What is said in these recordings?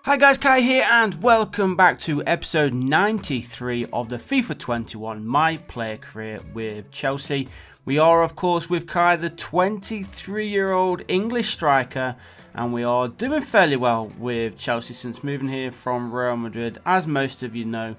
Hi guys, Kai here and welcome back to episode 93 of the FIFA 21 My Player Career with Chelsea. We are of course with Kai, the 23-year-old English striker, and we are doing fairly well with Chelsea since moving here from Real Madrid, as most of you know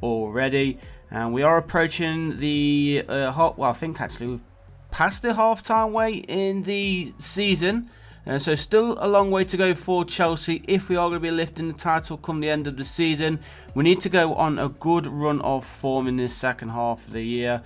already. And we are approaching the I think actually we've passed the half-time wait in the season. So still a long way to go for Chelsea if we are going to be lifting the title come the end of the season. We need to go on a good run of form in this second half of the year.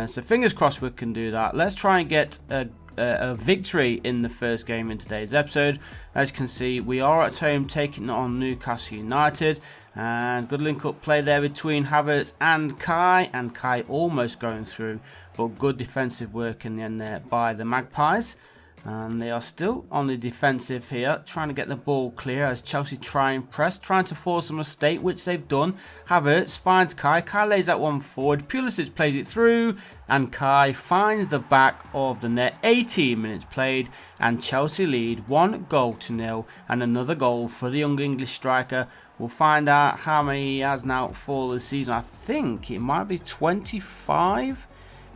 So fingers crossed we can do that. Let's try and get a victory in the first game in today's episode. As you can see, we are at home taking on Newcastle United. And good link-up play there between Havertz and Kai almost going through. But good defensive work in the end there by the Magpies. And they are still on the defensive here, trying to get the ball clear as Chelsea try and press, trying to force a mistake, which they've done. Havertz finds Kai lays that one forward, Pulisic plays it through, and Kai finds the back of the net. 18 minutes played, and Chelsea lead 1-0, and another goal for the young English striker. We'll find out how many he has now for the season. I think it might be 25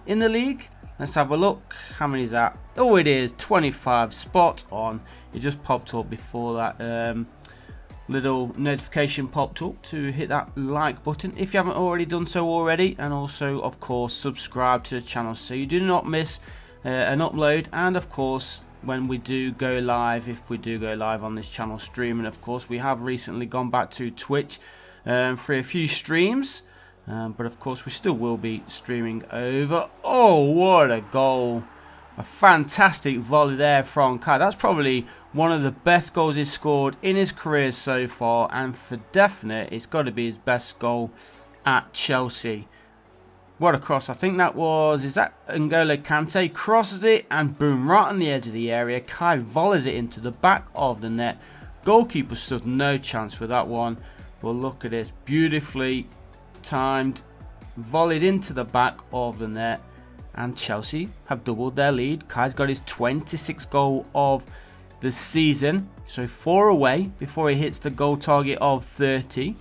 in the league. Let's have a look. How many is that? Oh, it is 25. Spot on. It just popped up before that little notification popped up to hit that like button if you haven't already done so already. And also, of course, subscribe to the channel so you do not miss an upload. And, of course, when we do go live, if we do go live on this channel streaming, of course, we have recently gone back to Twitch for a few streams. But of course we still will be streaming over. Oh, what a goal. A fantastic volley there from Kai. That's probably one of the best goals he's scored in his career so far. And for definite, it's got to be his best goal at Chelsea. What a cross. I think that was, is that N'Golo Kante? Crosses it and boom, right on the edge of the area. Kai volleys it into the back of the net. Goalkeeper stood no chance with that one. But look at this. Beautifully timed, volleyed into the back of the net, and Chelsea have doubled their lead. Kai's got his 26th goal of the season, so 4 away before he hits the goal target of 30.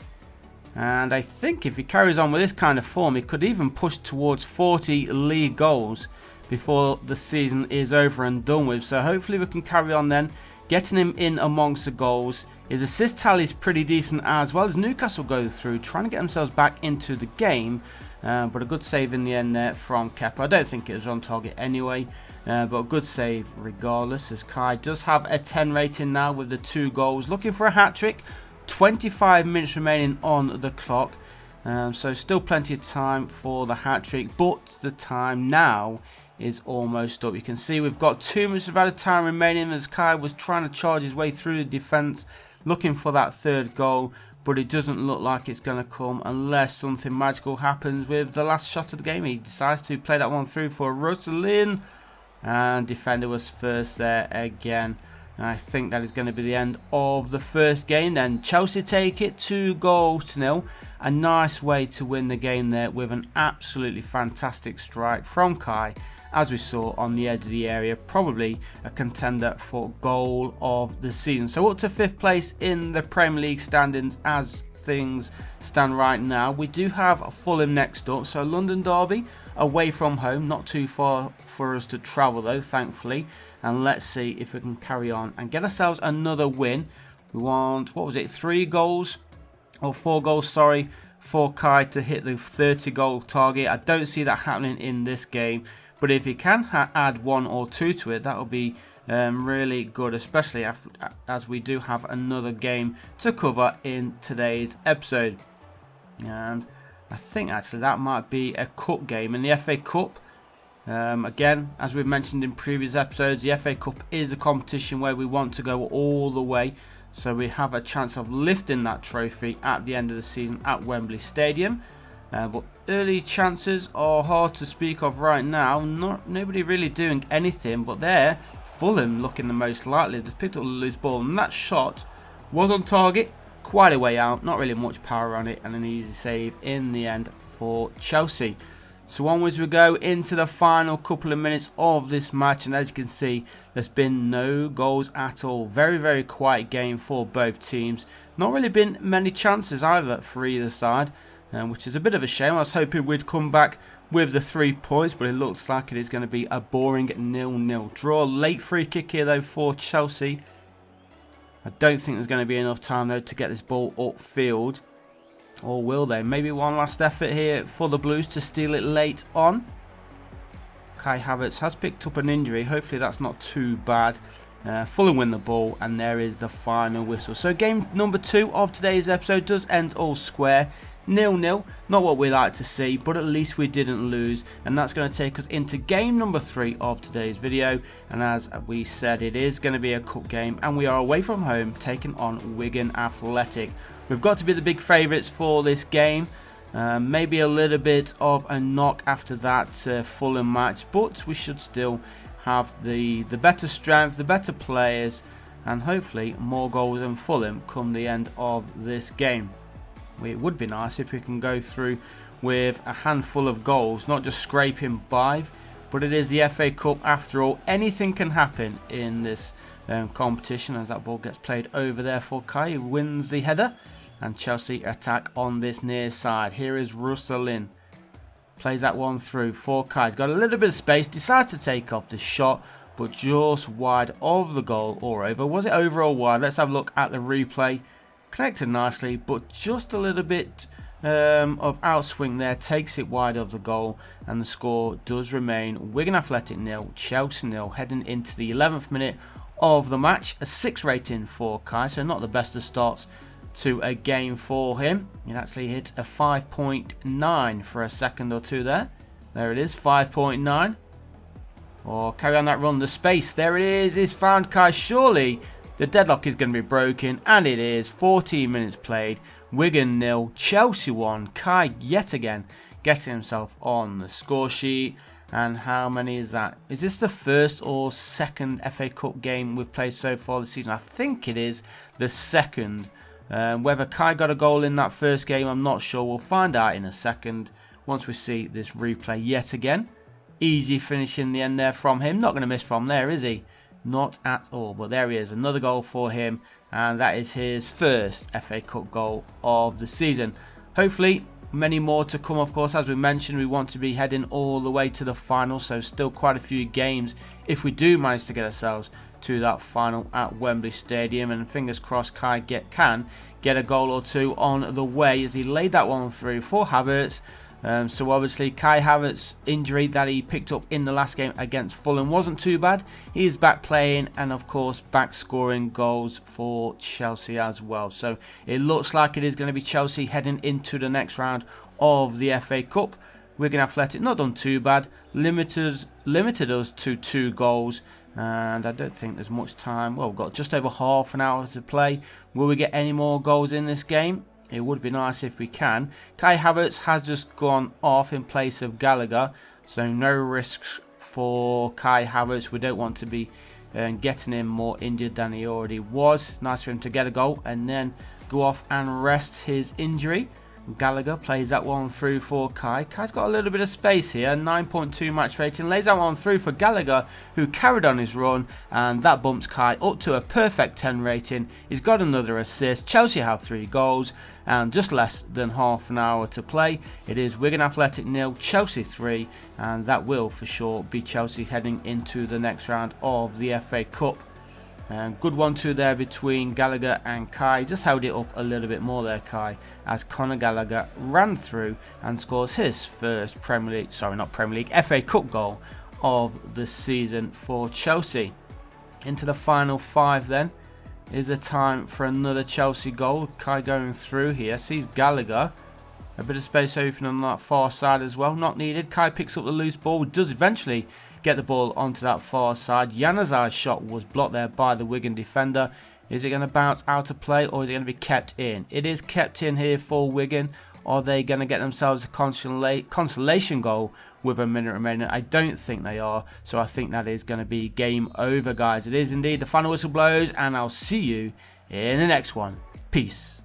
And I think if he carries on with this kind of form, he could even push towards 40 league goals before the season is over and done with. So hopefully we can carry on then, getting him in amongst the goals. His assist tally is pretty decent as well as Newcastle go through, trying to get themselves back into the game. But a good save in the end there from Kepa. I don't think it was on target anyway, but a good save regardless, as Kai does have a 10 rating now with the 2 goals. Looking for a hat-trick. 25 minutes remaining on the clock. So still plenty of time for the hat-trick, but the time now is almost up. You can see we've got 2 minutes of added time remaining as Kai was trying to charge his way through the defence, looking for that 3rd goal, but it doesn't look like it's going to come unless something magical happens with the last shot of the game. He decides to play that one through for Rosalind, and defender was first there again. And I think that is going to be the end of the first game then. Chelsea take it 2-0. A nice way to win the game there with an absolutely fantastic strike from Kai, as we saw on the edge of the area. Probably a contender for goal of the season. So up to 5th place in the Premier League standings as things stand right now. We do have Fulham next up, so London derby away from home, not too far for us to travel though, thankfully. And let's see if we can carry on and get ourselves another win. We want, what was it, 3 goals or 4 goals, sorry, for Kai to hit the 30 goal target. I don't see that happening in this game. But if he can add 1 or 2 to it, that will be really good, especially as we do have another game to cover in today's episode. And I think actually that might be a cup game in the FA Cup. Again, as we've mentioned in previous episodes, the FA Cup is a competition where we want to go all the way. So we have a chance of lifting that trophy at the end of the season at Wembley Stadium. But early chances are hard to speak of right now. Nobody really doing anything, but there, Fulham looking the most likely. They've picked up the loose ball, and that shot was on target, quite a way out, not really much power on it, and an easy save in the end for Chelsea. So onwards we go into the final couple of minutes of this match, and as you can see, there's been no goals at all. Very, very quiet game for both teams. Not really been many chances either for either side, which is a bit of a shame. I was hoping we'd come back with the 3 points, but it looks like it is going to be a boring 0-0 draw. Late free kick here though for Chelsea. I don't think there's going to be enough time though to get this ball upfield. Or will they? Maybe one last effort here for the Blues to steal it late on. Kai Havertz has picked up an injury. Hopefully that's not too bad. Fulham win the ball, and there is the final whistle. So game number 2 of today's episode does end all square. 0-0. Not what we like to see, but at least we didn't lose. And that's going to take us into game number 3 of today's video. And as we said, it is going to be a cup game, and we are away from home taking on Wigan Athletic. We've got to be the big favourites for this game. Maybe a little bit of a knock after that Fulham match, but we should still have the better strength, the better players, and hopefully more goals than Fulham come the end of this game. It would be nice if we can go through with a handful of goals, not just scraping by, but it is the FA Cup after all. Anything can happen in this competition, as that ball gets played over there for Kai, who wins the header. And Chelsea attack on this near side. Here is Russelin. Plays that one through for Kai. He's got a little bit of space. Decides to take off the shot, but just wide of the goal or over. Was it over or wide? Let's have a look at the replay. Connected nicely, but just a little bit of outswing there. Takes it wide of the goal. And the score does remain Wigan Athletic 0, Chelsea 0. Heading into the 11th minute of the match. A 6 rating for Kai. So not the best of starts to a game for him. It actually hit a 5.9 for a second or two there. There it is, 5.9. Or carry on that run. The space, there it is found Kai. Surely the deadlock is going to be broken, and it is. 14 minutes played. Wigan 0, Chelsea 1. Kai yet again getting himself on the score sheet. And how many is that? Is this the first or second FA Cup game we've played so far this season? I think it is the second. Whether Kai got a goal in that first game, I'm not sure. We'll find out in a second once we see this replay yet again. Easy finish in the end there from him. Not going to miss from there, is he? Not at all. But there he is. Another goal for him. And that is his first FA Cup goal of the season. Hopefully many more to come, of course. As we mentioned, we want to be heading all the way to the final. So still quite a few games if we do manage to get ourselves to that final at Wembley Stadium, and fingers crossed Kai can get a goal or two on the way, as he laid that one through for Havertz. So obviously Kai Havertz's injury that he picked up in the last game against Fulham wasn't too bad. He is back playing, and of course back scoring goals for Chelsea as well. So it looks like it is going to be Chelsea heading into the next round of the FA Cup. Wigan Athletic not done too bad, limited us to 2 goals. And I don't think there's much time. Well, we've got just over half an hour to play. Will we get any more goals in this game? It would be nice if we can. Kai Havertz has just gone off in place of Gallagher. So no risks for Kai Havertz. We don't want to be getting him more injured than he already was. Nice for him to get a goal and then go off and rest his injury. Gallagher plays that one through for Kai. Kai's got a little bit of space here. 9.2 match rating. Lays that one through for Gallagher, who carried on his run. And that bumps Kai up to a perfect 10 rating. He's got another assist. Chelsea have 3 goals. And just less than half an hour to play. It is Wigan Athletic 0, Chelsea 3. And that will for sure be Chelsea heading into the next round of the FA Cup. Good 1-2 there between Gallagher and Kai. Just held it up a little bit more there, Kai, as Conor Gallagher ran through and scores his first FA Cup goal of the season for Chelsea. Into the final 5 then is a time for another Chelsea goal. Kai going through here, sees Gallagher. A bit of space open on that far side as well, not needed. Kai picks up the loose ball, does eventually get the ball onto that far side. Januzaj's shot was blocked there by the Wigan defender. Is it going to bounce out of play, or is it going to be kept in? It is kept in here for Wigan. Are they going to get themselves a consolation goal with a minute remaining? I don't think they are. So I think that is going to be game over, guys. It is indeed. The final whistle blows, and I'll see you in the next one. Peace.